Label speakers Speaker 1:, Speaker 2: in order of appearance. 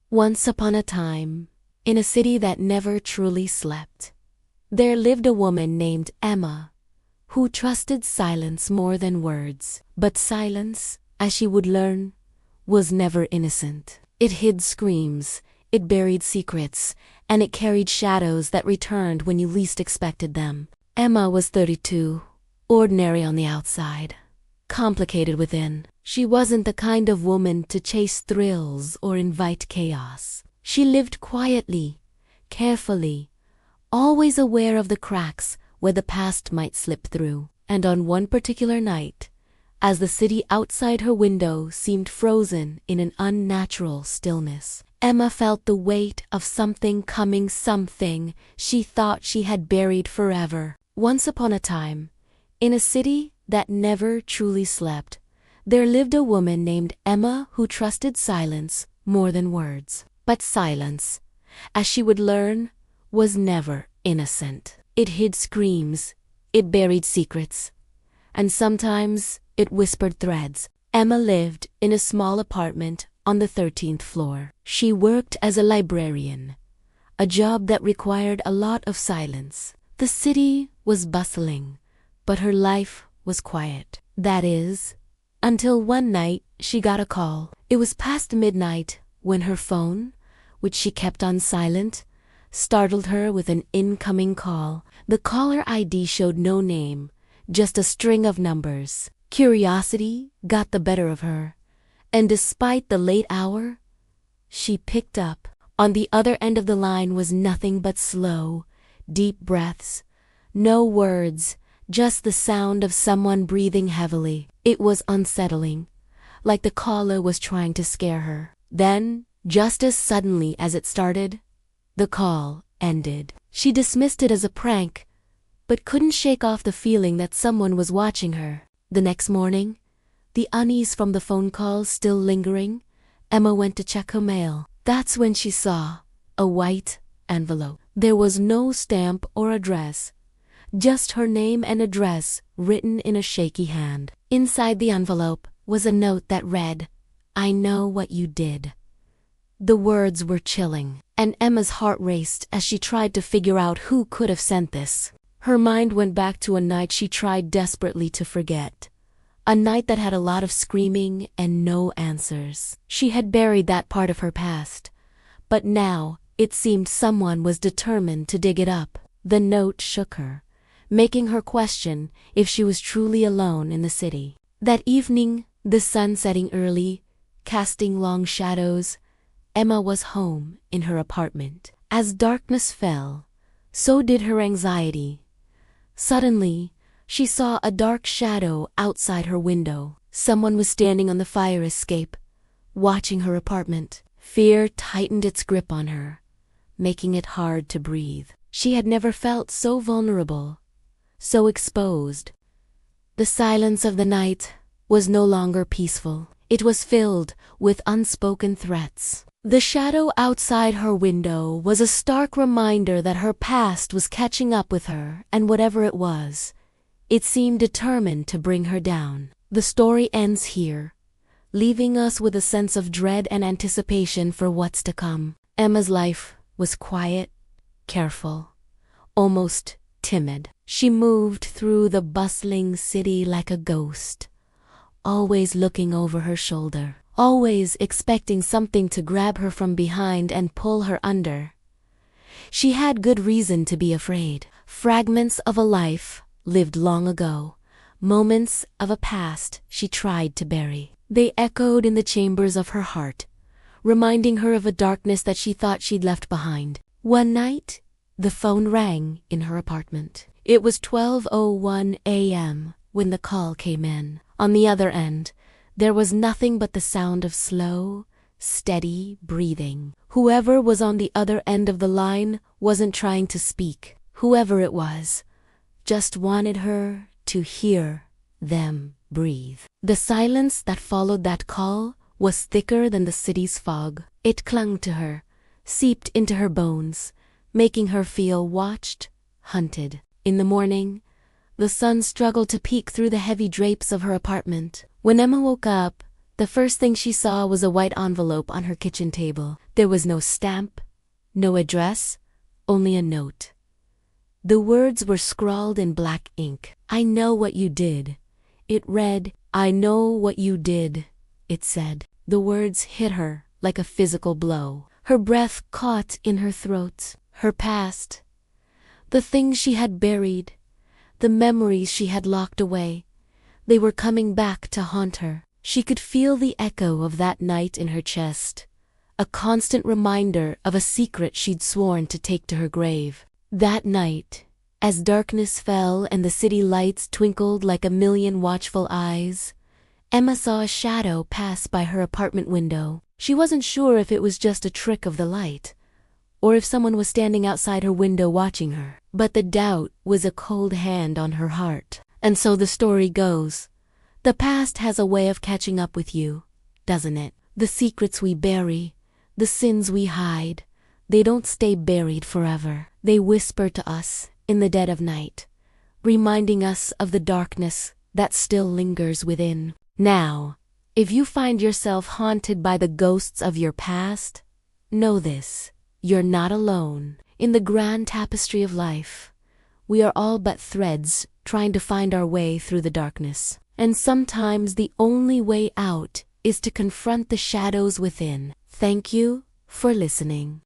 Speaker 1: Once upon a time, in a city that never truly slept, there lived a woman named Emma, who trusted silence more than words. But silence, as she would learn, was never innocent. It hid screams, it buried secrets, and it carried shadows that returned when you least expected them. Emma was 32, ordinary on the outside, complicated within. She wasn't the kind of woman to chase thrills or invite chaos. She lived quietly, carefully, always aware of the cracks where the past might slip through. And on one particular night, as the city outside her window seemed frozen in an unnatural stillness, Emma felt the weight of something coming, something she thought she had buried forever. Once upon a time, in a city that never truly slept, there lived a woman named Emma who trusted silence more than words. But silence, as she would learn, was never innocent. It hid screams, it buried secrets, and sometimes it whispered threads. Emma lived in a small apartment on the 13th floor. She worked as a librarian, a job that required a lot of silence. The city was bustling, but her life was quiet. That is, until one night she got a call. It was past midnight when her phone, which she kept on silent, startled her with an incoming call. The caller ID showed no name, just a string of numbers. Curiosity got the better of her, and despite the late hour, she picked up. On the other end of the line was nothing but slow, deep breaths. No words, just the sound of someone breathing heavily. It was unsettling, like the caller was trying to scare her. Then, just as suddenly as it started, the call ended. She dismissed it as a prank, but couldn't shake off the feeling that someone was watching her. The next morning, the unease from the phone call still lingering, Emma went to check her mail. That's when she saw a white envelope. There was no stamp or address, just her name and address written in a shaky hand. Inside the envelope was a note that read, "I know what you did." The words were chilling, and Emma's heart raced as she tried to figure out who could have sent this. Her mind went back to a night she tried desperately to forget. A night that had a lot of screaming and no answers. She had buried that part of her past, but now it seemed someone was determined to dig it up. The note shook her, making her question if she was truly alone in the city. That evening, the sun setting early, casting long shadows, Emma was home in her apartment. As darkness fell, so did her anxiety. Suddenly, she saw a dark shadow outside her window. Someone was standing on the fire escape, watching her apartment. Fear tightened its grip on her, making it hard to breathe. She had never felt so vulnerable, so exposed. The silence of the night was no longer peaceful. It was filled with unspoken threats. The shadow outside her window was a stark reminder that her past was catching up with her, and whatever it was, it seemed determined to bring her down. The story ends here, leaving us with a sense of dread and anticipation for what's to come. Emma's life was quiet, careful, almost timid. She moved through the bustling city like a ghost, always looking over her shoulder, always expecting something to grab her from behind and pull her under. She had good reason to be afraid. Fragments of a life lived long ago, moments of a past she tried to bury. They echoed in the chambers of her heart, reminding her of a darkness that she thought she'd left behind. One night, the phone rang in her apartment. It was 12:01 a.m. when the call came in. On the other end, there was nothing but the sound of slow, steady breathing. Whoever was on the other end of the line wasn't trying to speak. Whoever it was just wanted her to hear them breathe. The silence that followed that call was thicker than the city's fog. It clung to her, seeped into her bones, making her feel watched, hunted. In the morning, the sun struggled to peek through the heavy drapes of her apartment. When Emma woke up, The first thing she saw was a white envelope on her kitchen table. There was no stamp, no address, only a note. The words were scrawled in black ink. "I know what you did." It read, "I know what you did," it said. The words hit her like a physical blow. Her breath caught in her throat. Her past, the things she had buried, the memories she had locked away, they were coming back to haunt her. She could feel the echo of that night in her chest, a constant reminder of a secret she'd sworn to take to her grave. That night, as darkness fell and the city lights twinkled like a million watchful eyes, Emma saw a shadow pass by her apartment window. She wasn't sure if it was just a trick of the light, or if someone was standing outside her window watching her. But the doubt was a cold hand on her heart. And so the story goes. The past has a way of catching up with you, doesn't it? The secrets we bury, the sins we hide, they don't stay buried forever. They whisper to us in the dead of night, reminding us of the darkness that still lingers within. Now, if you find yourself haunted by the ghosts of your past, know this: you're not alone. In the grand tapestry of life, we are all but threads trying to find our way through the darkness. And sometimes the only way out is to confront the shadows within. Thank you for listening.